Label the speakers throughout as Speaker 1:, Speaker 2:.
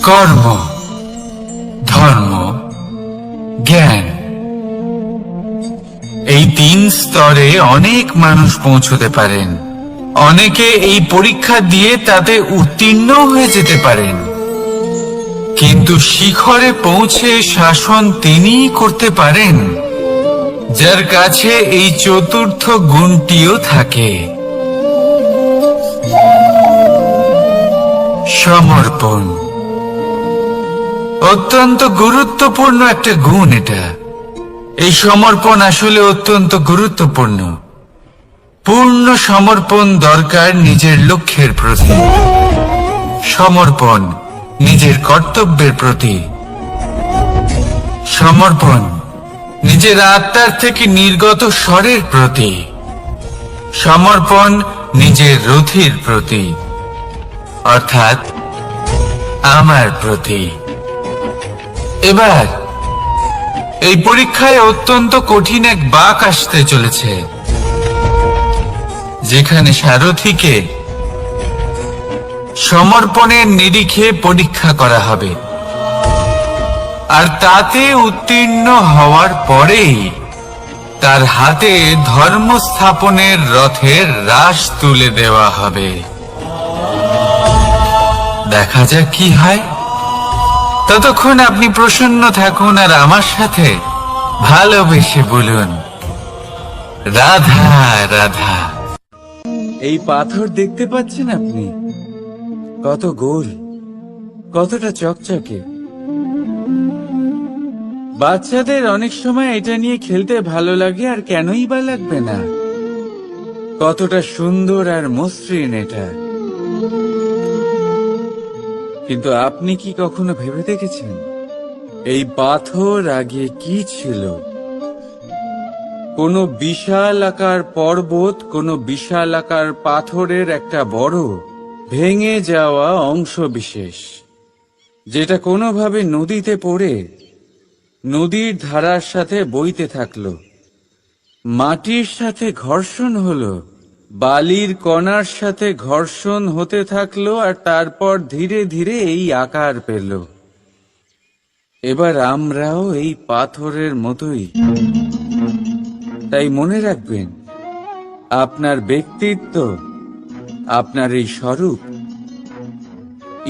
Speaker 1: কর্ম, ধর্ম, জ্ঞান, এই 3 স্তরে অনেক মানুষ পৌঁছতে পারেন। অনেকে এই পরীক্ষা দিয়ে তাতে উত্তীর্ণ হয়ে যেতে পারেন, কিন্তু শিখরে পৌঁছে শাসন তিনিই করতে পারেন যার কাছে এই চতুর্থ গুণটিও থাকে। সমর্পণ অত্যন্ত গুরুত্বপূর্ণ একটা গুণ। এই সমর্পণ আসলে অত্যন্ত গুরুত্বপূর্ণ। পূর্ণ সমর্পণ দরকার নিজের লক্ষ্যের প্রতি, সমর্পণ নিজের কর্তব্যের প্রতি, সমর্পণ নিজের আত্মার থেকে নির্গত স্বরের প্রতি, সমর্পণ নিজের রথির প্রতি, অর্থাৎ আমার প্রতি। এবার এই পরীক্ষায় অত্যন্ত কঠিন এক বাঁক আসতে চলেছে, যেখানে সারথীকে সমর্পণের নিরিখে পরীক্ষা করা হবে, আর তাতে উত্তীর্ণ হওয়ার পরেই তার হাতে ধর্ম স্থাপনের রথের রাশ তুলে দেওয়া হবে। দেখা যাক কি হয়। ততক্ষণ আপনি প্রসন্ন থাকুন আর আমার সাথে ভালোবেসে বলুন, রাধা রাধা।
Speaker 2: এই পাথর দেখতে পাচ্ছেন আপনি? কত গোল, কতটা চকচকে। বাচ্চাদের অনেক সময় এটা নিয়ে খেলতে ভালো লাগে, আর কেনই বা লাগবে না। কতটা সুন্দর আর মসৃণ এটা। কিন্তু আপনি কি কখনো ভেবে দেখেছেন এই পাথর আগে কি ছিল? কোনো বিশাল আকার পর্বত, কোনো বিশাল আকার পাথরের একটা বড় ভেঙে যাওয়া অংশ বিশেষ, যেটা কোনোভাবে নদীতে পড়ে নদীর ধারার সাথে বইতে থাকলো, মাটির সাথে ঘর্ষণ হলো, বালির কণার সাথে ঘর্ষণ হতে থাকলো, আর তারপর ধীরে ধীরে এই আকার পেল। এবার আমরাও এই পাথরের মতোই। তাই মনে রাখবেন, আপনার ব্যক্তিত্ব, আপনার এই স্বরূপ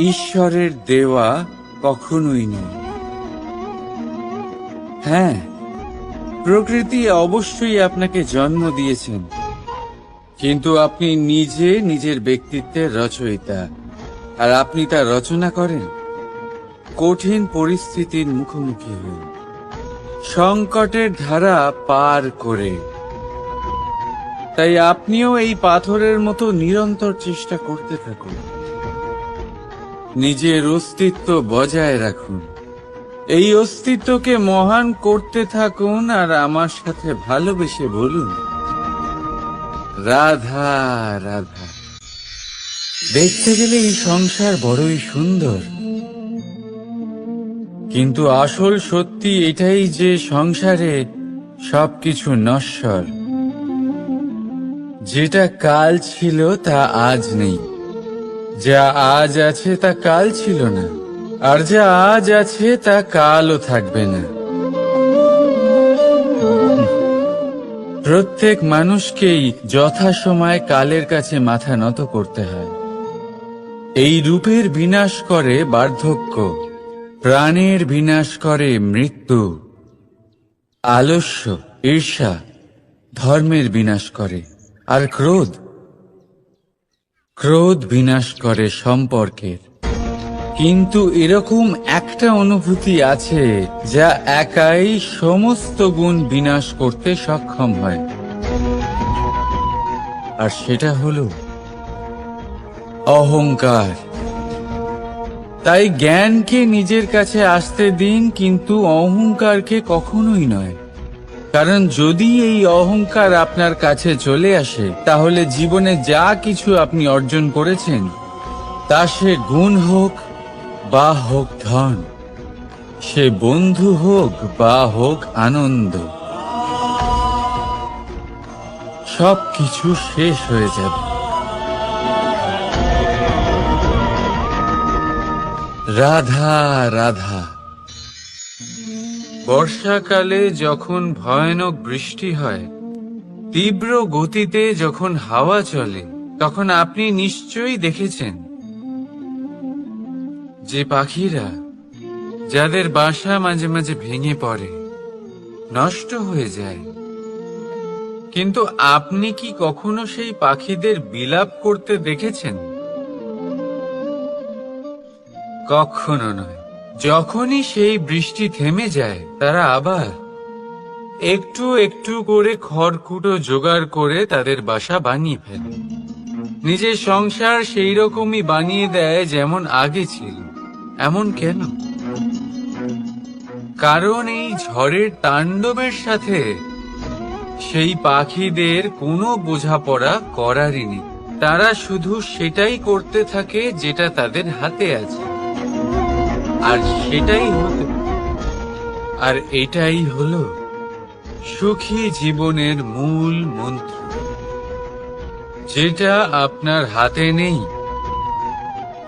Speaker 2: ঈশ্বরের দেওয়া কখনোই নয়। হ্যাঁ, প্রকৃতি অবশ্যই আপনাকে জন্ম দিয়েছেন, কিন্তু আপনি নিজে নিজের ব্যক্তিত্বের রচয়িতা, আর আপনি তা রচনা করেন কঠিন পরিস্থিতির মুখোমুখি হয়ে, সংকটের ধারা পার করে। তাই আপনিও এই পাথরের মতো নিরন্তর চেষ্টা করতে থাকুন, নিজের অস্তিত্ব বজায় রাখুন, এই অস্তিত্বকে মহান করতে থাকুন, আর আমার সাথে ভালোবেসে বলুন, রাধা রাধা। দেখতে গেলে এই সংসার বড়ই সুন্দর, কিন্তু আসল সত্যি এটাই যে সংসারে সবকিছু নশ্বর। যেটা কাল ছিল তা আজ নেই, যা আজ আছে তা কাল ছিল না, আর যা আজ আছে তা কালও থাকবে না। প্রত্যেক মানুষকেই যথাসময়ে কালের কাছে মাথা নত করতে হয়। এই রূপের বিনাশ করে বার্ধক্য, প্রাণের বিনাশ করে মৃত্যু, আলস্য, ঈর্ষা ধর্মের বিনাশ করে, আর ক্রোধ বিনাশ করে সম্পর্কের। কিন্তু এরকম একটা অনুভূতি আছে যা একাই সমস্ত গুণ বিনাশ করতে সক্ষম হয়, আর সেটা হলো অহংকার। তাই জ্ঞানকে নিজের কাছে আসতে দিন, কিন্তু অহংকারকে কখনোই নয়। কারণ যদি এই অহংকার আপনার কাছে চলে আসে, তাহলে জীবনে যা কিছু আপনি অর্জন করেছেন, তা সে গুণ হোক বা হোক ধন, সে বন্ধু হোক বা হোক আনন্দ, সবকিছু শেষ হয়ে যাবে। রাধা রাধা। বর্ষাকালে যখন ভয়ানক বৃষ্টি হয়, তীব্র গতিতে যখন হাওয়া চলে, তখন আপনি নিশ্চয়ই দেখেছেন যে পাখিরা যাদের বাসা মাঝে মাঝে ভেঙে পড়ে, নষ্ট হয়ে যায়। কিন্তু আপনি কি কখনো সেই পাখিদের বিলাপ করতে দেখেছেন? কখনো নয়। যখনই সেই বৃষ্টি থেমে যায়, তারা আবার একটু একটু করে খড়কুটো জোগাড় করে তাদের বাসা বানিয়ে ফেলে। নিজের সংসার সেই রকমই বানিয়ে দেয় যেমন আগে ছিল। এমন কেন? কারণ এই ঝড়ের তাণ্ডবের সাথে সেই পাখিদের কোনো বোঝাপড়া করারই নেই। তারা শুধু সেটাই করতে থাকে যেটা তাদের হাতে আছে, আর এটাই হলো সুখী জীবনের মূল মন্ত্র। যেটা আপনার হাতে নেই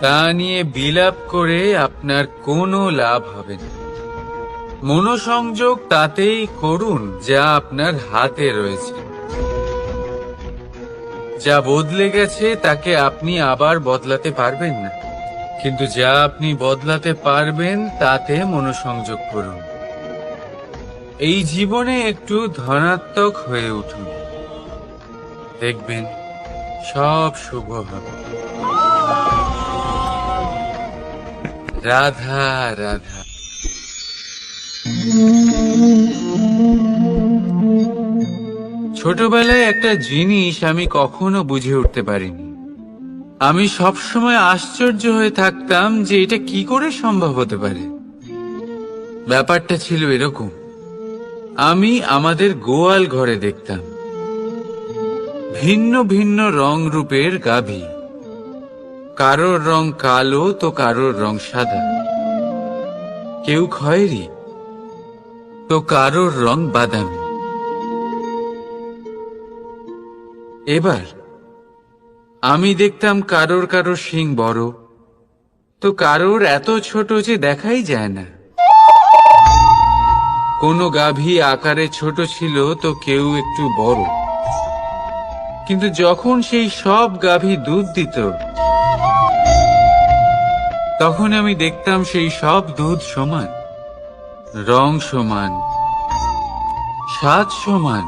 Speaker 2: তা নিয়ে বিলাপ করে আপনার কোনো লাভ হবে না। মনোসংযোগ তাতেই করুন যা আপনার হাতে রয়েছে। যা বদলে গেছে তাকে আপনি আবার বদলাতে পারবেন না, কিন্তু যা আপনি বদলাতে পারবেন তাতে মনোসংযোগ করুন। এই জীবনে একটু ধনাত্মক হয়ে উঠুন, দেখবেন সব শুভ হবে। রাধা রাধা। ছোটবেলায় একটা জিনিস আমি কখনো বুঝে উঠতে পারিনি। আমি সবসময় আশ্চর্য হয়ে থাকতাম যে এটা কি করে সম্ভব হতে পারে। ব্যাপারটা ছিল এরকম, আমি আমাদের গোয়াল ঘরে দেখতাম ভিন্ন ভিন্ন রং রূপের গাভী। কারোর রং কালো তো কারোর রং সাদা, কেউ খয়েরি তো কারোর রং বাদামি। এবার আমি দেখতাম কারোর কারোর শিং বড় তো কারোর এত ছোট যে দেখাই যায় না। কোনো গাভী আকারে ছোট ছিল তো কেউ একটু বড়। কিন্তু যখন সেই সব গাভী দুধ দিত, তখন আমি দেখতাম সেই সব দুধ সমান, রং সমান, স্বাদ সমান,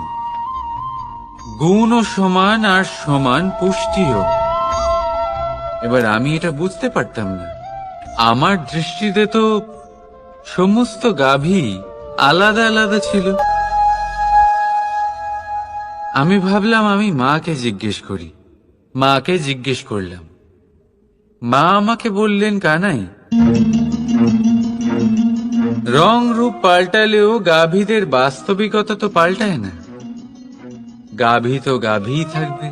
Speaker 2: গুণও সমান, আর সমান পুষ্টিও। এবার আমি এটা বুঝতে পারতাম না। আমার দৃষ্টিতে তো সমস্ত গাভী আলাদা আলাদা ছিল। আমি ভাবলাম আমি মাকে জিজ্ঞেস করি। মাকে জিজ্ঞেস করলাম। মা আমাকে বললেন, কানাই, রং রূপ পাল্টালেও গাভীদের বাস্তবিকতা তো পাল্টায় না। গাভী তো গাভীই থাকবে।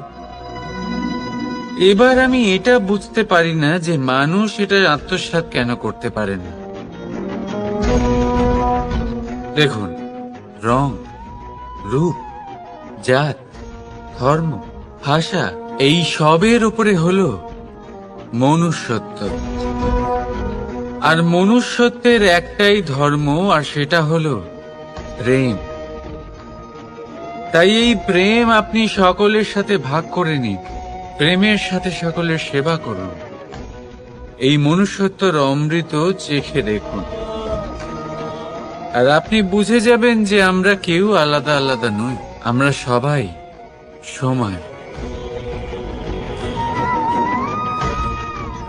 Speaker 2: এবার আমি এটা বুঝতে পারি না যে মানুষ এটা আত্মসাৎ কেন করতে পারে না। দেখুন, রং, রূপ, জাত, ধর্ম, ভাষা, এই সবের উপরে হলো মনুষ্যত্ব। আর মনুষ্যত্বের একটাই ধর্ম, আর সেটা হলো প্রেম। তাই এই প্রেম আপনি সকলের সাথে ভাগ করে নিন। প্রেমের সাথে সকলের সেবা করুন। এই মনুষ্যত্বর অমৃত চেখে দেখুন, আর আপনি বুঝে যাবেন যে আমরা কেউ আলাদা আলাদা নই। আমরা সবাই সমান।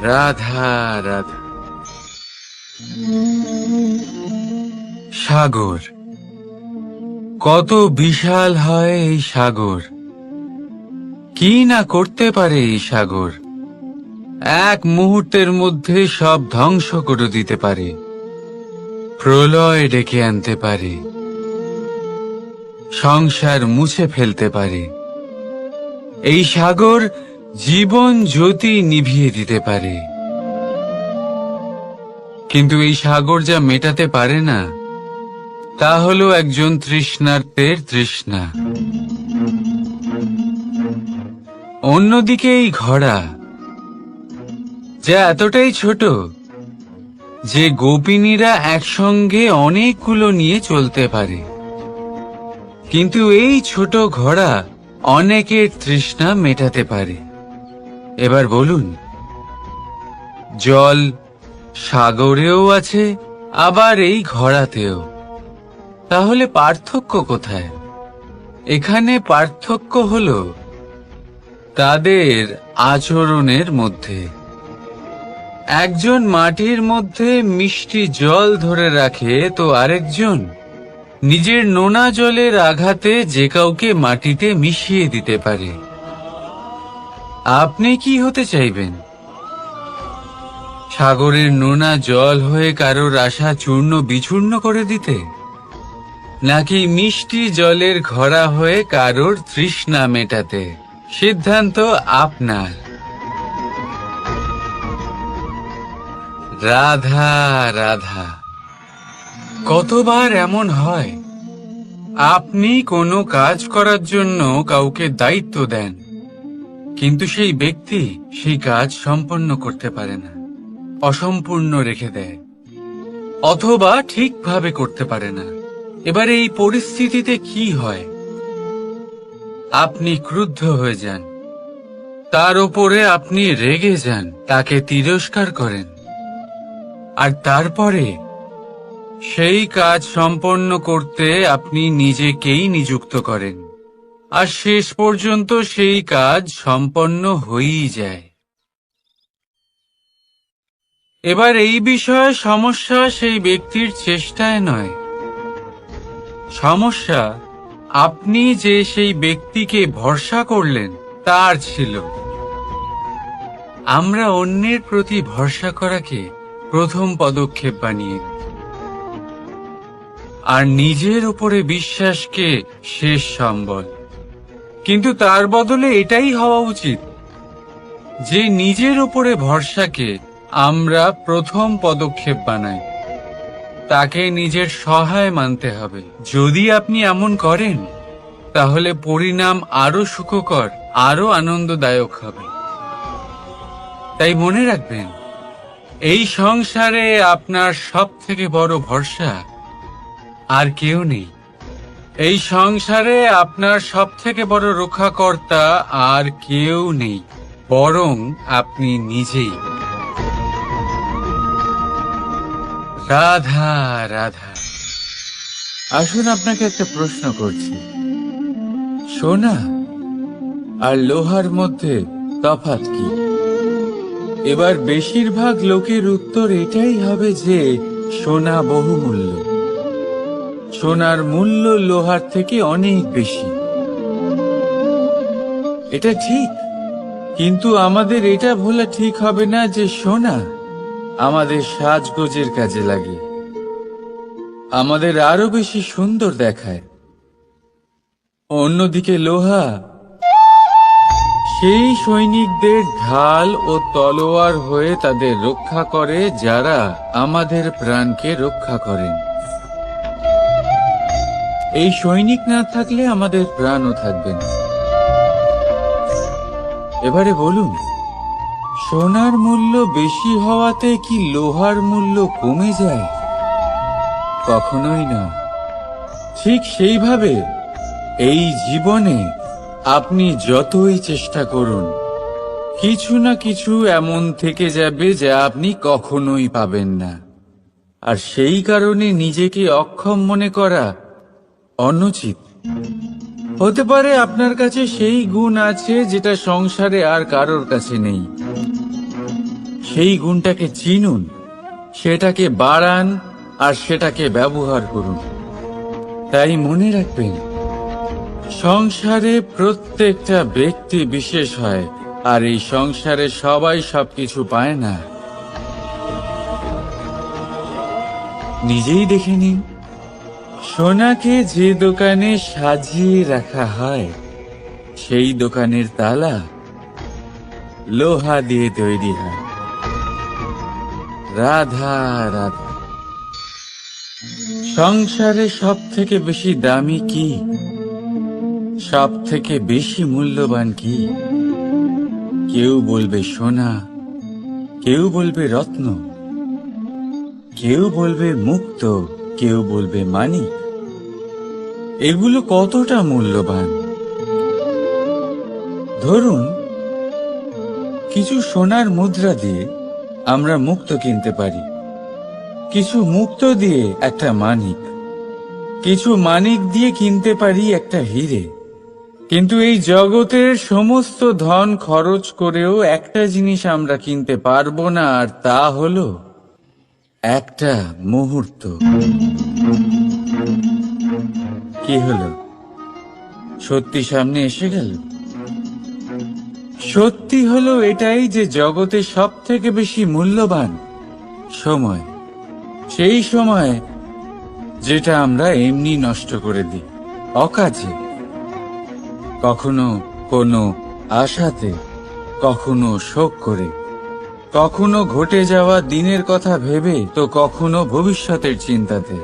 Speaker 2: রাধা রাধা। সাগর, কত বিশাল হয় এই সাগর! কি না করতে পারে এই সাগর! এক মুহূর্তের মধ্যে সব ধ্বংস করে দিতে পারে, প্রলয় ডেকে আনতে পারে, সংসার মুছে ফেলতে পারে। এই সাগর জীবন জ্যোতি নিভিয়ে দিতে পারে। কিন্তু এই সাগর যা মেটাতে পারে না, তা হলো একজন তৃষ্ণার্তের তৃষ্ণা। অন্যদিকে এই ঘোড়া, যা এতটাই ছোট যে গোপিনীরা একসঙ্গে অনেকগুলো নিয়ে চলতে পারে, কিন্তু এই ছোট ঘোড়া অনেকের তৃষ্ণা মেটাতে পারে। এবার বলুন, জল সাগরেও আছে, আবার এই ঘোড়াতেও। তাহলে পার্থক্য কোথায়? এখানে পার্থক্য হলো তাদের আচরণের মধ্যে। একজন মাটির মধ্যে মিষ্টি জল ধরে রাখে, তো আরেকজন নিজের নোনা জলের আঘাতে যে কাউকে মাটিতে মিশিয়ে দিতে পারে। আপনি কি হতে চাইবেন? সাগরের নোনা জল হয়ে কারোর আশা চূর্ণ বিচূর্ণ করে দিতে, নাকি মিষ্টি জলের ঘোড়া হয়ে কারোর তৃষ্ণা মেটাতে? সিদ্ধান্ত আপনার। রাধা রাধা। কতবার এমন হয়, আপনি কোনো কাজ করার জন্য কাউকে দায়িত্ব দেন, কিন্তু সেই ব্যক্তি সেই কাজ সম্পন্ন করতে পারে না, অসম্পূর্ণ রেখে দেয়, অথবা ঠিকভাবে করতে পারে না। এবার এই পরিস্থিতিতে কি হয়? আপনি ক্রুদ্ধ হয়ে যান, তার উপরে আপনি রেগে যান, তাকে তিরস্কার করেন, আর তারপরে সেই কাজ সম্পন্ন করতে আপনি নিজেকেই নিযুক্ত করেন, আর শেষ পর্যন্ত সেই কাজ সম্পন্ন হয়েই যায়। এবার এই বিষয়ে সমস্যা সেই ব্যক্তির চেষ্টায় নয়, সমস্যা আপনি যে সেই ব্যক্তিকে ভরসা করলেন তার ছিল। আমরা অন্যের প্রতি ভরসা করাকে প্রথম পদক্ষেপ বানিয়ে, আর নিজের উপরে বিশ্বাসকে শেষ সম্বল। কিন্তু তার বদলে এটাই হওয়া উচিত যে নিজের উপরে ভরসাকে আমরা প্রথম পদক্ষেপ বানাই, তাকে নিজের সহায় মানতে হবে। যদি আপনি এমন করেন, তাহলে পরিণাম আরো সুখকর, আরো আনন্দদায়ক হবে। তাই মনে রাখবেন, এই সংসারে আপনার সবথেকে বড় ভরসা আর কেউ নেই। এই সংসারে আপনার সবথেকে বড় রক্ষাকর্তা আর কেউ নেই, বরং আপনি নিজেই। রাধা রাধা। আসুন আপনাকে একটা প্রশ্ন করছি, সোনা আর লোহার মধ্যে তফাৎ কি? এবার বেশিরভাগ লোকের উত্তর এটাই হবে যে সোনা বহুমূল্য, সোনার মূল্য লোহার থেকে অনেক বেশি। এটা ঠিক, কিন্তু আমাদের এটা ভোলা ঠিক হবে না যে সোনা আমাদের সাজগোজের কাজে লাগে, আমাদের আরো বেশি সুন্দর দেখায়। অন্যদিকে লোহা সেই সৈনিকদের ঢাল ও তলোয়ার হয়ে তাদের রক্ষা করে, যারা আমাদের প্রাণকে রক্ষা করেন। এই সৈনিক না থাকলে আমাদের প্রাণও থাকবে না। এবারে বলুন, সোনার মূল্য বেশি হওয়াতে কি লোহার মূল্য কমে যায়? কখনোই না। ঠিক সেইভাবে এই জীবনে আপনি যতই চেষ্টা করুন, কিছু না কিছু এমন থেকে যাবে যা আপনি কখনোই পাবেন না, আর সেই কারণে নিজেকে অক্ষম মনে করা অনুচিত। হতে পারে আপনার কাছে সেই গুণ আছে যেটা সংসারে আর কারোর কাছে নেই। সেই গুণটাকে চিনুন, সেটাকে বাড়ান, আর সেটাকে ব্যবহার করুন। তাই মনে রাখবেন, সংসারে প্রত্যেকটা ব্যক্তি বিশেষ হয়, আর এই সংসারে সবাই সবকিছু পায় না। নিজেই দেখে নিন, সোনাকে যে দোকানে সাজিয়ে রাখা হয়, সেই দোকানের তালা লোহা দিয়ে তৈরি হয়। রাধা রাধা। সংসারে সব থেকে বেশি দামি কি, সব থেকে বেশি মূল্যবান কি? কেউ বলবে সোনা, কেউ বলবে রত্ন, কেউ বলবে মুক্ত, কেউ বলবে মানিক। এগুলো কতটা মূল্যবান? ধরুন, কিছু সোনার মুদ্রা দিয়ে আমরা মুক্ত কিনতে পারি, কিছু মুক্ত দিয়ে একটা মানিক, কিছু মানিক দিয়ে কিনতে পারি একটা হিরে। কিন্তু এই জগতের সমস্ত ধন খরচ করেও একটা জিনিস আমরা কিনতে পারবো না, আর তা হলো একটা মুহূর্ত। কি হলো? সত্যি সামনে এসে গেল। সত্যি হলো এটাই যে জগতে সব থেকে বেশি মূল্যবান সময়, সেই সময় যেটা আমরা এমনি নষ্ট করে দিই অকাজে, কখনো কোনো আশাতে, কখনো শোক করে, কখনো ঘটে যাওয়া দিনের কথা ভেবে, তো কখনো ভবিষ্যতের চিন্তাতে।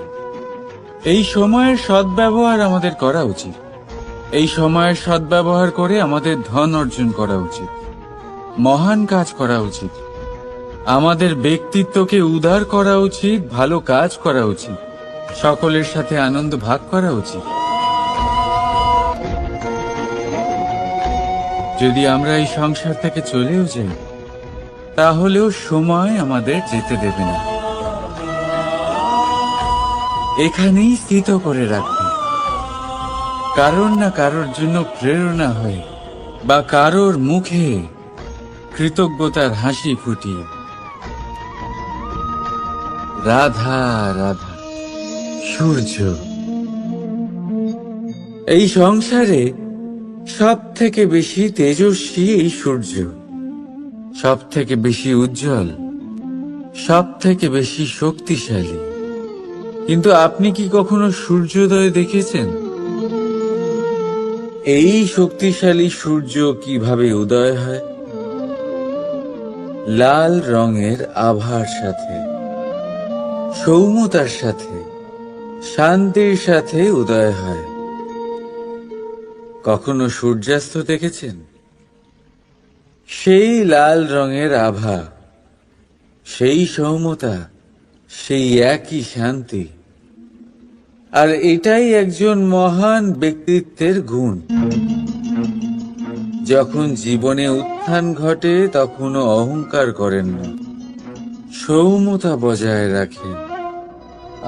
Speaker 2: এই সময়ের সদ্ব্যবহার আমাদের করা উচিত। এই সময়ের সদ্ব্যবহার করে আমাদের ধন অর্জন করা উচিত, মহান কাজ করা উচিত, আমাদের ব্যক্তিত্বকে উদার করা উচিত, ভালো কাজ করা উচিত, সকলের সাথে আনন্দ ভাগ করা উচিত। যদি আমরা এই সংসার থেকে চলেও যাই, তাহলেও সময় আমাদের যেতে দেবে না, এখানেই স্থিত করে রাখবে, কারোর না কারোর জন্য প্রেরণা হয়ে বা কারোর মুখে কৃতজ্ঞতার হাসি ফুটিয়ে। রাধা রাধা। সূর্য। এই সংসারে সব থেকে বেশি তেজস্বী এই সূর্য, সব থেকে বেশি উজ্জ্বল, সব থেকে বেশি শক্তিশালী। কিন্তু আপনি কি কখনো সূর্যোদয় দেখেছেন? এই শক্তিশালী সূর্য কিভাবে উদয় হয়? লাল রঙের আভার সাথে, সৌম্যতার সাথে, শান্তির সাথে উদয় হয়। কখনো সূর্যাস্ত দেখেছেন? সেই লাল রঙের আভা, সেই সৌম্যতা, সেই একই শান্তি। আর এটাই একজন মহান ব্যক্তিত্বের গুণ। যখন জীবনে উত্থান ঘটে তখনও অহংকার করেন না, সৌম্যতা বজায় রাখেন।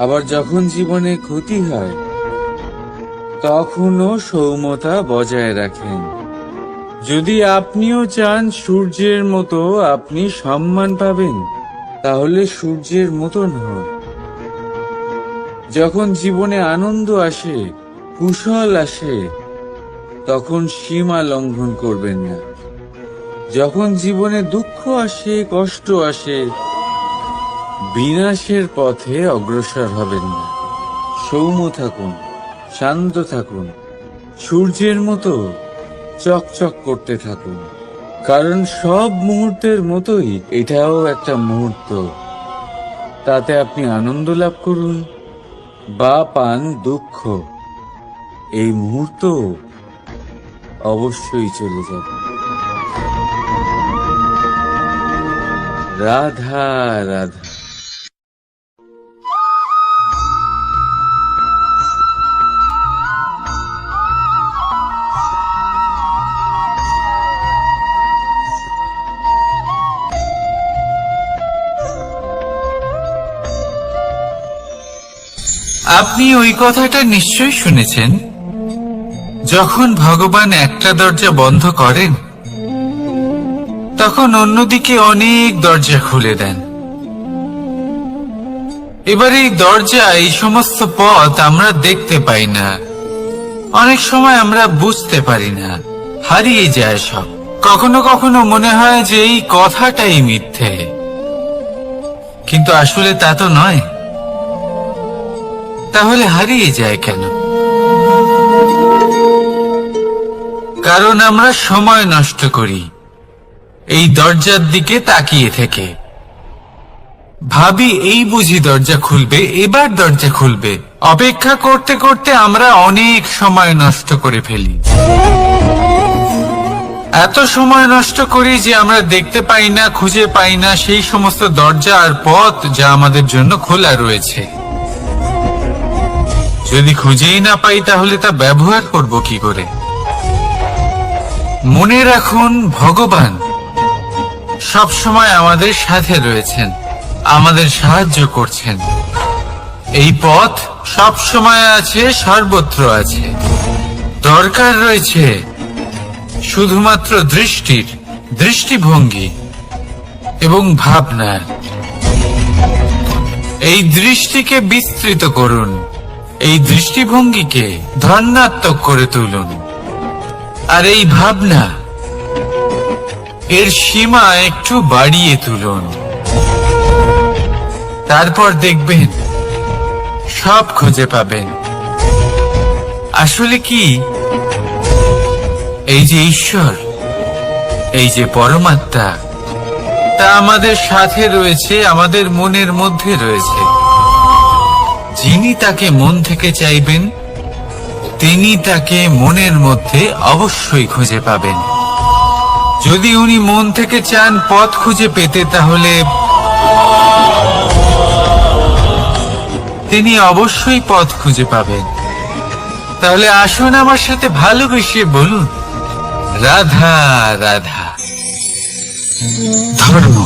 Speaker 2: আবার যখন জীবনে ক্ষতি হয় তখনও সৌম্যতা বজায় রাখেন। যদি আপনিও চান সূর্যের মতো আপনি সম্মান পাবেন, তাহলে সূর্যের মতন হন। যখন জীবনে আনন্দ আসে, কুশল আসে, তখন সীমা লঙ্ঘন করবেন না। যখন জীবনে দুঃখ আসে, কষ্ট আসে, বিনাশের পথে অগ্রসর হবেন না। সৌম্য থাকুন, শান্ত থাকুন, সূর্যের মতো চকচক করতে থাকুন। কারণ সব মুহূর্তের মতোই এটাও একটা মুহূর্ত। তাতে আপনি আনন্দ লাভ করুন বা পান দুঃখ, এই মুহূর্ত অবশ্যই চলে যাবে। রাধা রাধা।
Speaker 1: আপনি ওই কথাটা নিশ্চয়ই শুনেছেন, যখন ভগবান একটা দরজা বন্ধ করেন তখন অন্যদিকে অনেক দরজা খুলে দেন। এবার এই দরজা, এই সমস্ত পথ আমরা দেখতে পাই না, অনেক সময় আমরা বুঝতে পারি না, হারিয়ে যায় সব। কখনো কখনো মনে হয় যে এই কথাটাই মিথ্যে, কিন্তু আসলে তা তো নয়। তাহলে হারিয়ে যায় কেন? কারণ আমরা সময় নষ্ট করি এই দরজার দিকে তাকিয়ে থেকে। ভাবি এই বুঝি দরজা খুলবে, এবার দরজা খুলবে। অপেক্ষা করতে করতে আমরা অনেক সময় নষ্ট করে ফেলি। এত সময় নষ্ট করি যে আমরা দেখতে পাই না, খুঁজে পাই না সেই সমস্ত দরজা আর পথ যা আমাদের জন্য খোলা রয়েছে। যদি খুঁজেই না পাই তাহলে তা ব্যবহার করব কি করে? মনে রাখুন, ভগবান সব সময় আমাদের সাথে রয়েছেন, আমাদের সাহায্য করছেন। এই পথ সব সময় আছে, সর্বত্র আছে। দরকার রয়েছে শুধুমাত্র দৃষ্টির, দৃষ্টিভঙ্গি এবং ভাবনার। এই দৃষ্টিকে বিস্তৃত করুন, এই দৃষ্টিভঙ্গিকে ধনাত্মক করে তুলুন, আর এই ভাবনা এর সীমা একটু বাড়িয়ে তুলুন। তারপর দেখবেন সব খুঁজে পাবেন। আসলে কি, এই যে ঈশ্বর, এই যে পরমাত্মা, তা আমাদের সাথে রয়েছে, আমাদের মনের মধ্যে রয়েছে। যিনি তাকে মন থেকে চাইবেন তিনি তাকে মনের মধ্যে অবশ্যই খুঁজে পাবেন। যদি উনি মন থেকে চান পথ খুঁজে পেতে, তাহলে তিনি অবশ্যই পথ খুঁজে পাবেন। তাহলে আসুন আমার সাথে ভালোবেসে বলুন, রাধা রাধা। ধর্ম,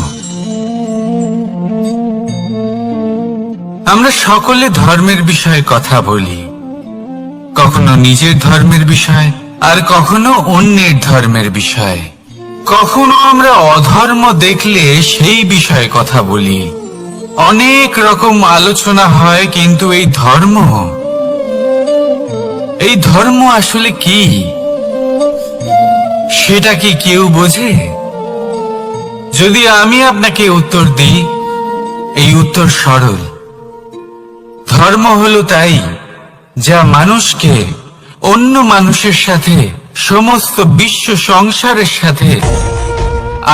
Speaker 1: আমরা সকলে ধর্মের বিষয়ে কথা বলি, কখনো নিজের ধর্মের বিষয়, আর কখনো অন্যের ধর্মের বিষয়। কখনো আমরা অধর্ম দেখলে সেই বিষয়ে কথা বলি। অনেক রকম আলোচনা হয়, কিন্তু এই ধর্ম আসলে কি, সেটা কি কেউ বোঝে? যদি আমি আপনাকে উত্তর দিই, এই উত্তর সরল। ধর্ম হলো তাই যা মানুষকে অন্য মানুষের সাথে, সমস্ত বিশ্ব সংসারের সাথে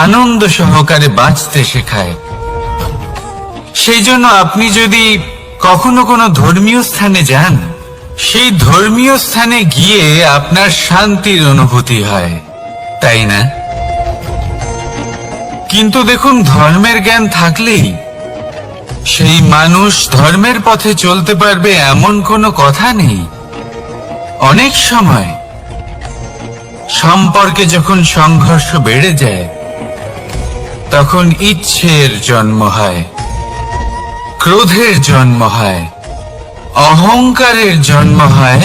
Speaker 1: আনন্দ সহকারে বাঁচতে শেখায়। সেই জন্য আপনি যদি কখনো কোনো ধর্মীয় স্থানে যান, সেই ধর্মীয় স্থানে গিয়ে আপনার শান্তির অনুভূতি হয়, তাই না? কিন্তু দেখুন, ধর্মের জ্ঞান থাকলেই সেই মানুষ ধর্মের পথে চলতে পারবে এমন কোনো কথা নেই। অনেক সময় সম্পর্কে যখন সংঘর্ষ বেড়ে যায়, তখন ইচ্ছের জন্ম হয়, ক্রোধের জন্ম হয়, অহংকারের জন্ম হয়,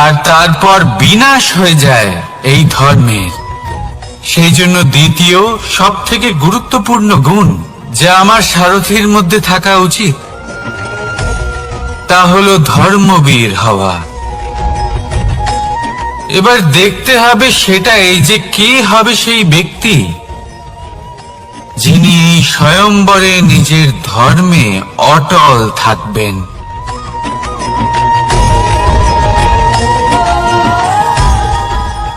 Speaker 1: আর তারপর বিনাশ হয়ে যায় এই ধর্মের। সেই জন্য দ্বিতীয় সব থেকে গুরুত্বপূর্ণ গুণ যা আমার সারথীর মধ্যে থাকা উচিত, তা হলো ধর্মবীর হওয়া। এবার দেখতে হবে সেটা এই যে কে হবে সেই ব্যক্তি যিনি এই স্বয়ম্বরে নিজের ধর্মে অটল থাকবেন।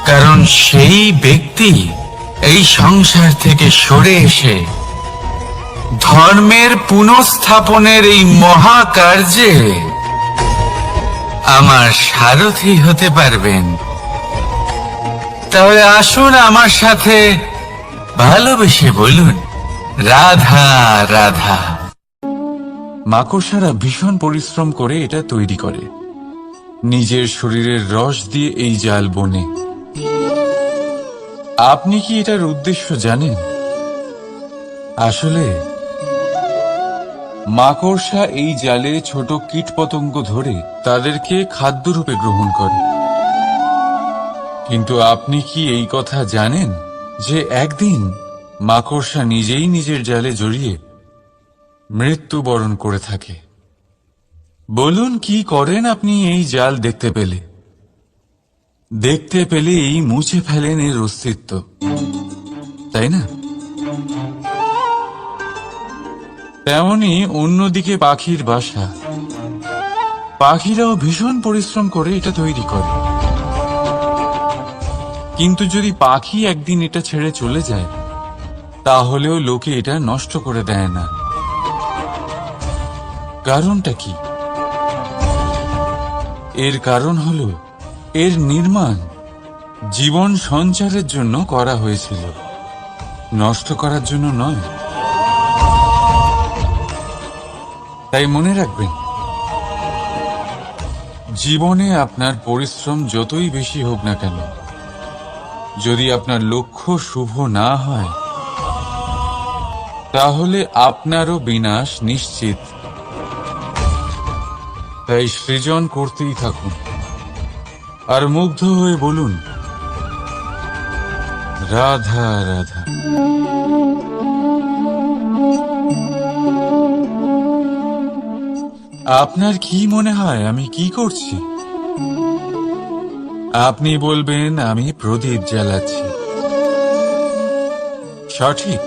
Speaker 1: কারণ সেই ব্যক্তি এই সংসার থেকে সরে এসে ধর্মের পুনঃস্থাপনের এই মহাকার্যে আমার সারথি হতে পারবেন। তাহলে আসুন আমার সাথে ভালোবেসে বলুন, রাধা রাধা।
Speaker 2: মাকড়সারা ভীষণ পরিশ্রম করে এটা তৈরি করে, নিজের শরীরের রস দিয়ে এই জাল বোনে। আপনি কি এটার উদ্দেশ্য জানেন? আসলে মাকড়সা এই জালে ছোট কীটপতঙ্গ ধরে তাদেরকে খাদ্যরূপে গ্রহণ করে। কিন্তু আপনি কি এই কথা জানেন যে একদিন মাকড়সা নিজেই নিজের জালে জড়িয়ে মৃত্যুবরণ করে থাকে? বলুন, কি করেন আপনি এই জাল দেখতে পেলে? দেখতে পেলেই মুছে ফেলেন এর অস্তিত্ব, তাই না? তেমনি অন্যদিকে পাখির বাসা, পাখিরাও ভীষণ পরিশ্রম করে এটা তৈরি করে। কিন্তু যদি পাখি একদিন এটা ছেড়ে চলে যায়, তাহলেও লোকে এটা নষ্ট করে দেয় না। কারণটা কি? এর কারণ হলো এর নির্মাণ জীবন সঞ্চারের জন্য করা হয়েছিল, নষ্ট করার জন্য নয়। তাই মনে রাখবেন, জীবনে আপনার পরিশ্রম যতই বেশি হোক না কেন, যদি আপনার লক্ষ্য শুভ না হয়, তাহলে আপনারও বিনাশ নিশ্চিত। তাই সৃজন করতেই থাকুন আর মুগ্ধ হয়ে বলুন, রাধা রাধা। আপনার কি মনে হয় আমি কি করছি? আপনি বলবেন আমি প্রদীপ জ্বালাচ্ছি। সঠিক,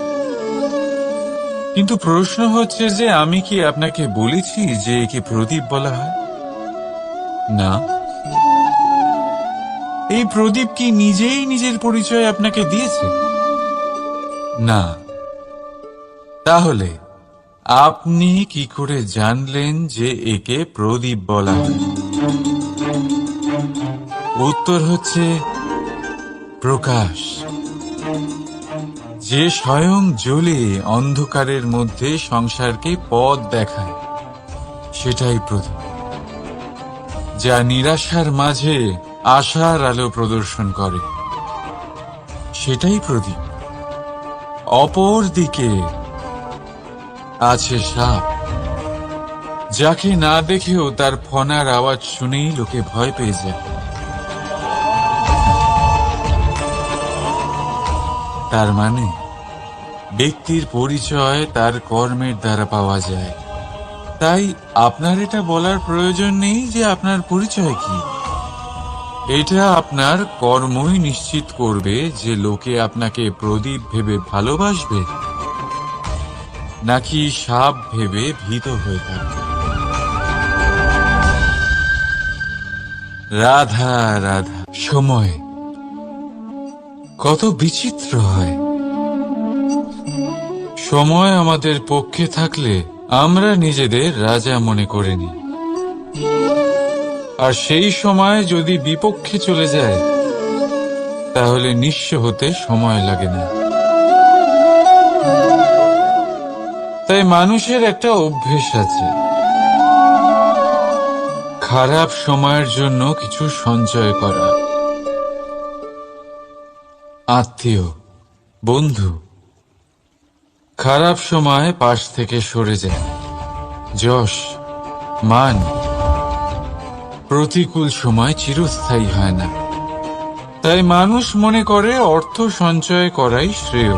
Speaker 2: কিন্তু প্রশ্ন হচ্ছে যে আমি কি আপনাকে বলেছি যে একে প্রদীপ বলা হয়? না। এই প্রদীপ কি নিজেই নিজের পরিচয় আপনাকে দিয়েছে? না। তাহলে আপনি কি করে জানলেন যে একে প্রদীপ বলা হয়? উত্তর হচ্ছে প্রকাশ, যে স্বয়ং জ্বলে অন্ধকারের মধ্যে সংসারকে পথ দেখায়, সেটাই প্রদীপ। যা নিরাশার মাঝে আশার আলো প্রদর্শন করে, সেটাই প্রদীপ। অপর দিকে আছে সাপ, যাকে না দেখেও তার ফনার আওয়াজ শুনেই লোকে ভয় পেয়ে যায়। তার মানে ব্যক্তির পরিচয় তার কর্মের দ্বারা পাওয়া যায়। তাই আপনার এটা বলার প্রয়োজন নেই যে আপনার পরিচয় কি। এটা আপনার কর্মই নিশ্চিত করবে যে লোকে আপনাকে প্রদীপ ভেবে ভালোবাসবে নাকি সাপ ভেবে ভীত হয়ে থাকবে। রাধা রাধা। সময় কত বিচিত্র হয়। সময় আমাদের পক্ষে থাকলে আমরা নিজেদের রাজা মনে করে নিই, আর সেই সময় যদি বিপক্ষে চলে যায়, তাহলে নিঃস্ব হতে সময় লাগে না। তাই মানুষের একটা অভ্যেস আছে, খারাপ সময়ের জন্য কিছু সঞ্চয় করা। আত্মীয়, বন্ধু খারাপ সময় পাশ থেকে সরে যায়। যশ, মান প্রতিকূল সময় চিরস্থায়ী হয় না। তাই মানুষ মনে করে অর্থ সঞ্চয় করাই শ্রেয়।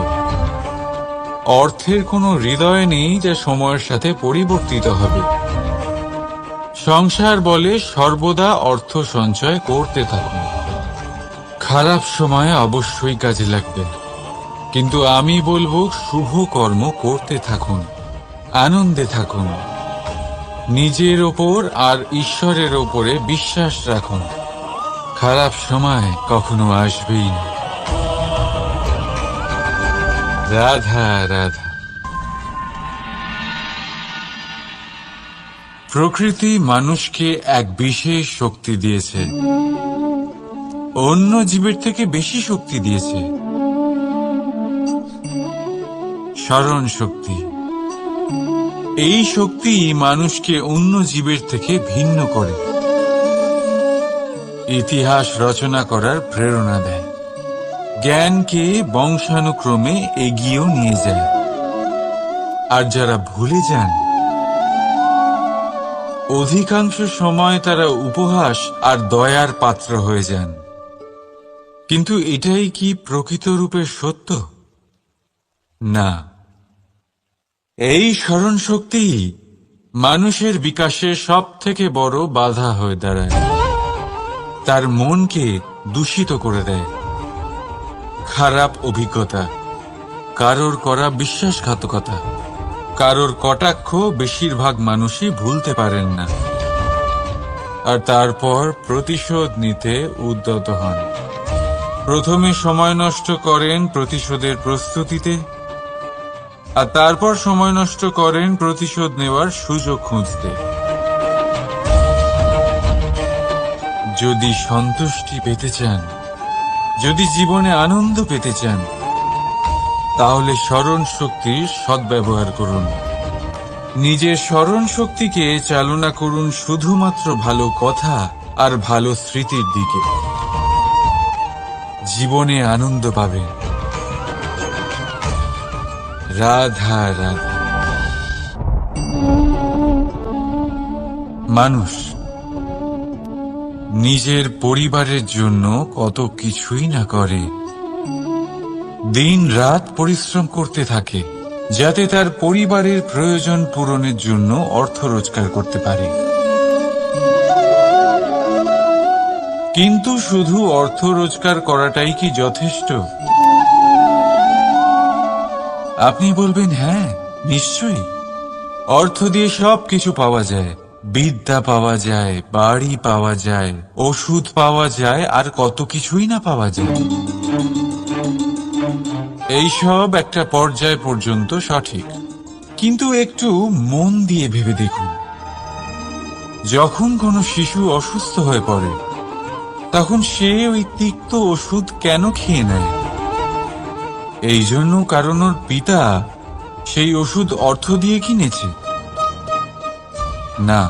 Speaker 2: অর্থের কোনো হৃদয় নেই যা সময়ের সাথে পরিবর্তিত হবে। সংসার বলে সর্বদা অর্থ সঞ্চয় করতে থাকুন। খারাপ সময়ে অবশ্যই কাজে লাগবে, কিন্তু আমি বলবো শুভ কর্ম করতে থাকুন, আনন্দে থাকুন, নিজের ওপর আর ঈশ্বরের ওপরে বিশ্বাস রাখুন। খারাপ সময় কখনো আসবেই না। রাধা রাধা। প্রকৃতি মানুষকে এক বিশেষ শক্তি দিয়েছে, অন্য জীবের থেকে বেশি শক্তি দিয়েছে। স্মরণ শক্তি। এই শক্তি মানুষকে অন্য জীবের থেকে ভিন্ন করে, ইতিহাস রচনা করার প্রেরণা দেয়, জ্ঞানকে বংশানুক্রমে এগিয়েও নিয়ে যায়। আর যারা ভুলে যান, অধিকাংশ সময় তারা উপহাস আর দয়ার পাত্র হয়ে যান। কিন্তু এটাই কি প্রকৃত রূপে সত্য? না। এই স্মরণ শক্তি মানুষের বিকাশে সব থেকে বড় বাধা হয়ে দাঁড়ায়। তার মনকে দূষিত করে দেয়। খারাপ অভিজ্ঞতা, কারোর করা বিশ্বাসঘাতকতা, কারোর কটাক্ষ বেশিরভাগ মানুষই ভুলতে পারেন না, আর তারপর প্রতিশোধ নিতে উদ্যত হন। প্রথমে সময় নষ্ট করেন প্রতিশোধের প্রস্তুতিতে, আর তারপর সময় নষ্ট করেন প্রতিশোধ নেওয়ার সুযোগ খুঁজতে। যদি সন্তুষ্টি পেতে চান, যদি জীবনে আনন্দ পেতে চান তাহলে স্মরণ শক্তির সদ্ব্যবহার করুন। নিজের স্মরণ শক্তিকে চালনা করুন শুধুমাত্র ভালো কথা আর ভালো স্মৃতির দিকে। জীবনে আনন্দ পাবেন। রাধা রাধা। মানুষ নিজের পরিবারের জন্য কত কিছুই না করে, দিন রাত পরিশ্রম করতে থাকে যাতে তার পরিবারের প্রয়োজন পূরণের জন্য অর্থ রোজগার করতে পারে। কিন্তু শুধু অর্থ রোজগার করাটাই কি যথেষ্ট? আপনি বলবেন, হ্যাঁ নিশ্চয়ই, অর্থ দিয়ে সব কিছু পাওয়া যায়, বিদ্যা পাওয়া যায়, বাড়ি পাওয়া যায়, ওষুধ পাওয়া যায়, আর কত কিছুই না পাওয়া যায়। এইসব একটা পর্যায় পর্যন্ত সঠিক, কিন্তু একটু মন দিয়ে ভেবে দেখুন, যখন কোনো শিশু অসুস্থ হয়ে পড়ে তখন সে ওই তিক্ত ওষুধ কেন খেয়ে নেয়? এই জন্য কারণ ওর পিতা সেই ওষুধ অর্থ দিয়ে কিনেছে? না,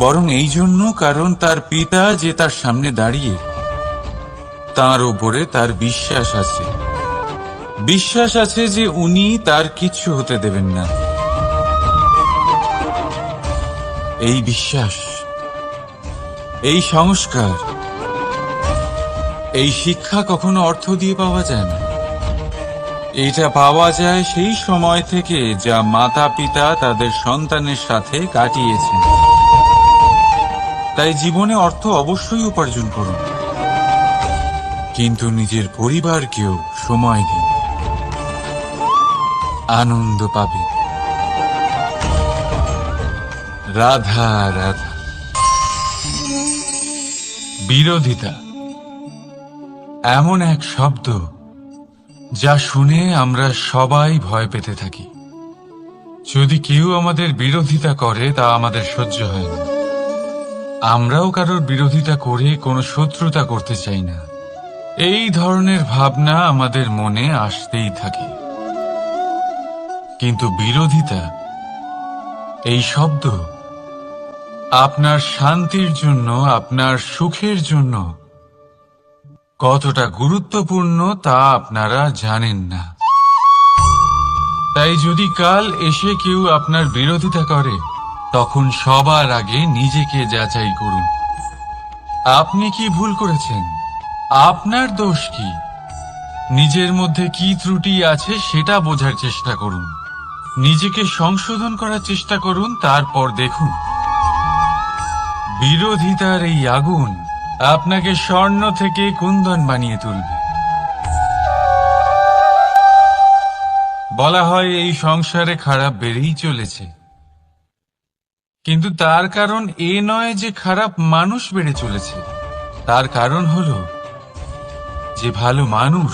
Speaker 2: বরং এই জন্য কারণ তার পিতা যে তার সামনে দাঁড়িয়ে, তার ওপরে তার বিশ্বাস আছে। বিশ্বাস আছে যে উনি তার কিচ্ছু হতে দেবেন না। এই বিশ্বাস, এই সংস্কার, এই শিক্ষা কখনো অর্থ দিয়ে পাওয়া যায় না। এটা পাওয়া যায় সেই সময় থেকে যা মাতা পিতা তাদের সন্তানের সাথে কাটিয়েছেন। তাই জীবনে অর্থ অবশ্যই উপার্জন করুন, কিন্তু নিজের পরিবারকেও সময় দিন, আনন্দ পাবে। রাধা রাধা। বিরোধিতা এমন এক শব্দ যা শুনে আমরা সবাই ভয় পেতে থাকি। যদি কেউ আমাদের বিরোধিতা করে তা আমাদের সহ্য হয় না। আমরাও কারোর বিরোধিতা করে কোনো শত্রুতা করতে চাই না। এই ধরনের ভাবনা আমাদের মনে আসতেই থাকে। কিন্তু বিরোধিতা, এই শব্দ আপনার শান্তির জন্য, আপনার সুখের জন্য কতটা গুরুত্বপূর্ণ তা আপনারা জানেন না। তাই যদি কাল এসে কেউ আপনার বিরোধিতা করে, তখন সবার আগে নিজেকে যাচাই করুন। আপনি কি ভুল করেছেন? আপনার দোষ কি? নিজের মধ্যে কি ত্রুটি আছে সেটা বোঝার চেষ্টা করুন। নিজেকে সংশোধন করার চেষ্টা করুন, তারপর দেখুন বিরোধিতার এই আগুন আপনাকে স্বর্ণ থেকে কুন্দন বানিয়ে তুলবে। বলা হয় এই সংসারে খারাপ বেড়েই চলেছে, কিন্তু তার কারণ এ নয় যে খারাপ মানুষ বেড়ে চলেছে। তার কারণ হলো যে ভালো মানুষ,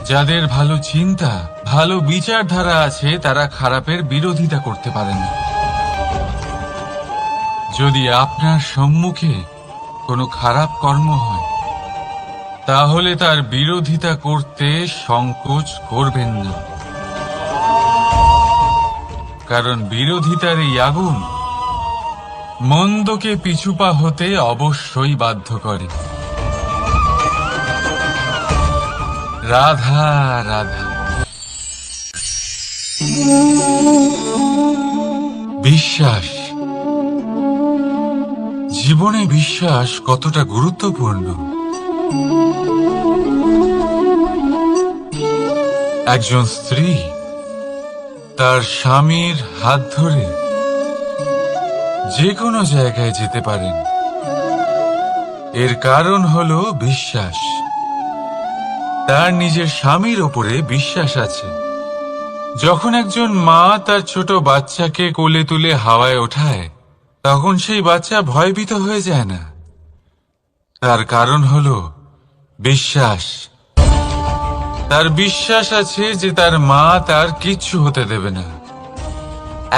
Speaker 2: যাদের ভালো চিন্তা, ভালো বিচারধারা আছে, তারা খারাপের বিরোধিতা করতে পারে না। যদি আপনার সম্মুখে কোনো খারাপ কর্ম হয়, তাহলে তার বিরোধিতা করতে সংকোচ করবেন না, কারণ বিরোধিতার এই আগুন মন্দকে পিছুপা হতে অবশ্যই বাধ্য করে। রাধা রাধা। বিশ্বাস, জীবনে বিশ্বাস কতটা গুরুত্বপূর্ণ। একজন স্ত্রী তার স্বামীর হাত ধরে যে কোনো জায়গায় যেতে পারেন, এর কারণ হলো বিশ্বাস। তার নিজের স্বামীর ওপরে বিশ্বাস আছে। যখন একজন মা তার ছোট বাচ্চাকে কোলে তুলে হাওয়ায় ওঠায়, তখন সেই বাচ্চা ভয়ভীত হয়ে যায় না। তার কারণ হলো বিশ্বাস। তার বিশ্বাস আছে যে তার মা তার কিচ্ছু হতে দেবে না।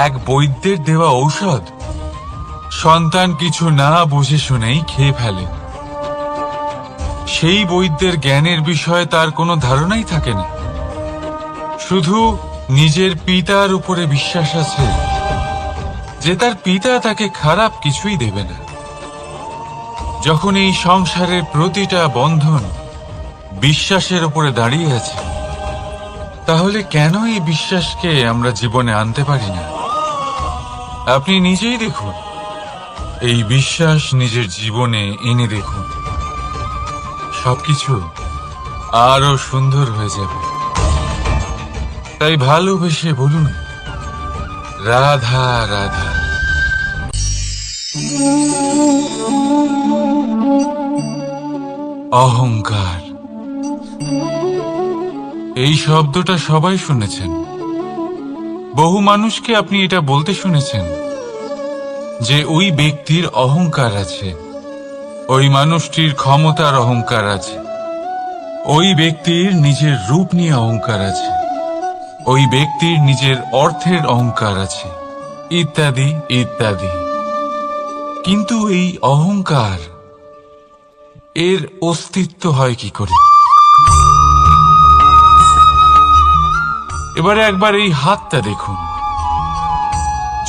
Speaker 2: এক বৈদ্যের দেওয়া ঔষধ সন্তান কিছু না বুঝে শুনেই খেয়ে ফেলে, সেই বৈদ্যের জ্ঞানের বিষয়ে তার কোনো ধারণাই থাকে না। শুধু নিজের পিতার উপরে বিশ্বাস আছে যে তার পিতা তাকে খারাপ কিছুই দেবে না। যখন এই সংসারের প্রতিটা বন্ধন বিশ্বাসের উপরে দাঁড়িয়ে আছে, তাহলে কেন এই বিশ্বাসকে আমরা জীবনে আনতে পারি না? আপনি নিজেই দেখুন, এই বিশ্বাস নিজের জীবনে এনে দেখুন, সবকিছু আরো সুন্দর হয়ে যাবে। তাই ভালোবেসে বলুন, রাধা রাধা। অহংকার, এই শব্দটা সবাই শুনেছেন। বহু মানুষকে আপনি এটা বলতে শুনেছেন যে ওই ব্যক্তির অহংকার আছে, ওই মানুষটির ক্ষমতার অহংকার আছে, ওই ব্যক্তির নিজের রূপ নিয়ে অহংকার আছে, ওই ব্যক্তির নিজের অর্থের অহংকার আছে, ইত্যাদি ইত্যাদি। কিন্তু এই অহংকার, এর অস্তিত্ব হয় কি করে? এবারে একবার এই হাতটা দেখুন।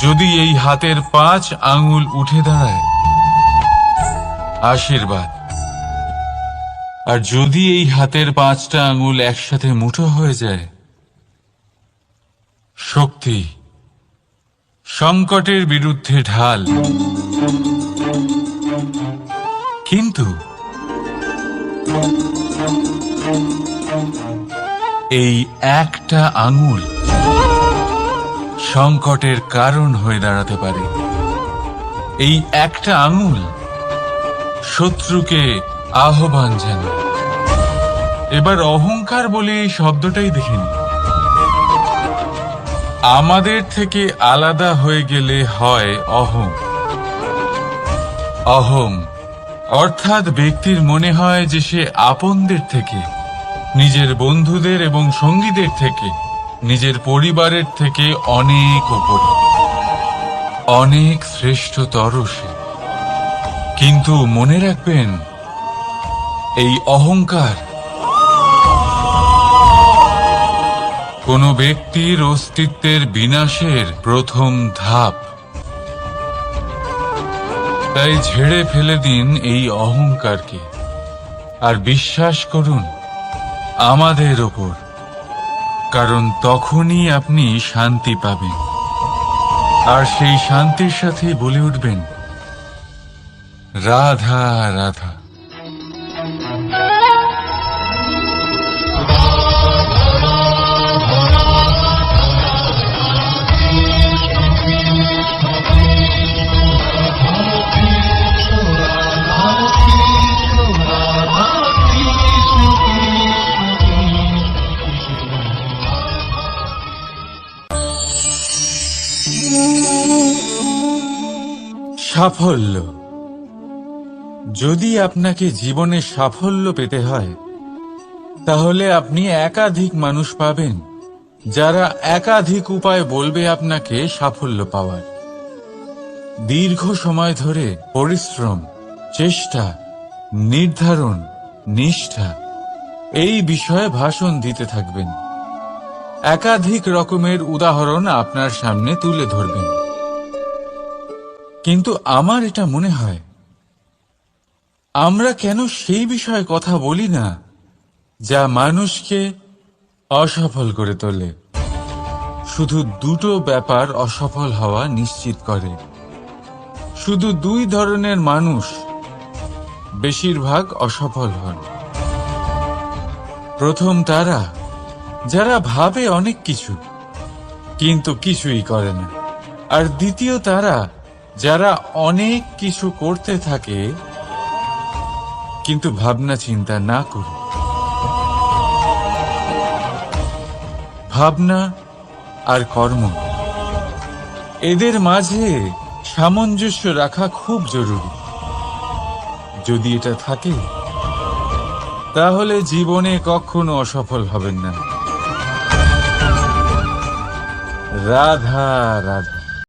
Speaker 2: যদি এই হাতের 5 আঙ্গুল উঠে দাঁড়ায়, আশীর্বাদ। আর যদি এই হাতের 5টা আঙ্গুল একসাথে মুঠো হয়ে যায়, শক্তি, সংকটের বিরুদ্ধে ঢাল। কিন্তু এই একটা আঙুল সংকটের কারণ হয়ে দাঁড়াতে পারে। এই একটা আঙুল শত্রুকে আহ্বান জানায়। এবার অহংকার বলে এই শব্দটাই দেখে নিন। আমাদের থেকে আলাদা হয়ে গেলে হয় অহং। অহং অর্থাৎ ব্যক্তির মনে হয় যে সে আপনদের থেকে, নিজের বন্ধুদের এবং সঙ্গীদের থেকে, নিজের পরিবারের থেকে অনেক উপরে, অনেক শ্রেষ্ঠতর সে। কিন্তু মনে রাখবেন, এই অহংকার কোনো ব্যক্তির অস্তিত্বের বিনাশের প্রথম ধাপ। তাই ঝেড়ে ফেলে দিন এই অহংকারকে, আর বিশ্বাস করুন আমাদের ওপর, কারণ তখনই আপনি শান্তি পাবেন। আর সেই শান্তির সাথে বলে উঠবেন, রাধা রাধা। সাফল্য। যদি আপনাকে জীবনে সাফল্য পেতে হয়, তাহলে আপনি একাধিক মানুষ পাবেন যারা একাধিক উপায় বলবে আপনাকে সাফল্য পাওয়ার। দীর্ঘ সময় ধরে পরিশ্রম, চেষ্টা, নির্ধারণ, নিষ্ঠা, এই বিষয়ে ভাষণ দিতে থাকবেন। একাধিক রকমের উদাহরণ আপনার সামনে তুলে ধরবেন। কিন্তু আমার এটা মনে হয়, আমরা কেন সেই বিষয়ে কথা বলি না যা মানুষকে অসফল করে তোলে? শুধু দুটো ব্যাপার অসফল হওয়া নিশ্চিত করে। শুধু 2 ধরনের মানুষ বেশিরভাগ অসফল হন। প্রথম তারা যারা ভাবে অনেক কিছু কিন্তু কিছুই করে না। আর দ্বিতীয় তারা যারা অনেক কিছু করতে থাকে কিন্তু ভাবনা চিন্তা না করে। ভাবনা আর কর্ম, এদের মাঝে সামঞ্জস্য রাখা খুব জরুরি। যদি এটা থাকে, তাহলে জীবনে কখনো অসফল হবেন না। রাধা রাধা।